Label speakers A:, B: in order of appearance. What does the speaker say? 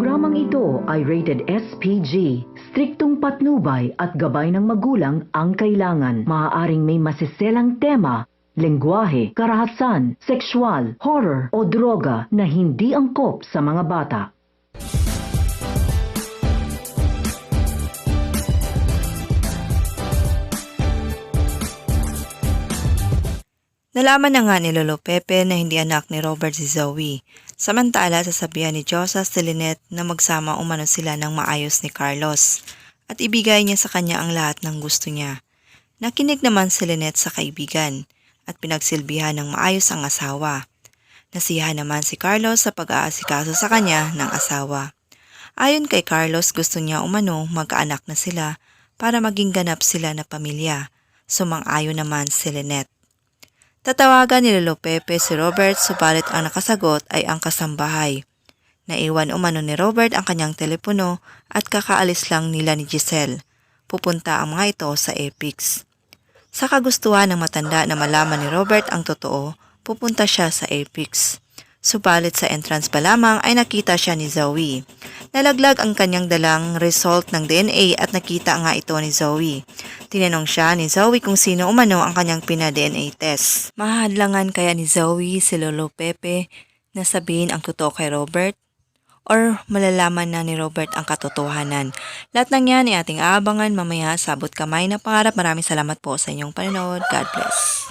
A: Programang ito ay rated SPG. Striktong patnubay at gabay ng magulang ang kailangan. Maaaring may masiselang tema, lengguwahe, karahasan, sexual, horror o droga na hindi angkop sa mga bata.
B: Nalaman na nga ni Lolo Pepe na hindi anak ni Robert si Zoe. Samantala, sasabihan ni Josa si Lynette na magsama umano sila ng maayos ni Carlos at ibigay niya sa kanya ang lahat ng gusto niya. Nakinig naman si Lynette sa kaibigan at pinagsilbihan ng maayos ang asawa. Nasiyahan naman si Carlos sa pag-aasikaso sa kanya ng asawa. Ayon kay Carlos, gusto niya umano magkaanak na sila para maging ganap sila na pamilya. Sumang-ayon naman si Lynette. Tatawagan ni Lolo Pepe si Robert subalit ang nakasagot ay ang kasambahay. Naiwan umano ni Robert ang kanyang telepono at kakaalis lang nila ni Giselle. Pupunta ang mga ito sa Epix. Sa kagustuhan ng matanda na malaman ni Robert ang totoo, pupunta siya sa Epix. Subalit sa entrance pa lamang ay nakita siya ni Zoe. Nalaglag ang kanyang dalang result ng DNA at nakita nga ito ni Zoe. Tinanong siya ni Zoe kung sino umano ang kanyang pina-DNA test. Mahadlangan kaya ni Zoe si Lolo Pepe na sabihin ang totoo kay Robert? Or malalaman na ni Robert ang katotohanan? Lahat ng yan ay ating aabangan mamaya sa Abot Kamay na Pangarap. Maraming salamat po sa inyong panonood. God bless.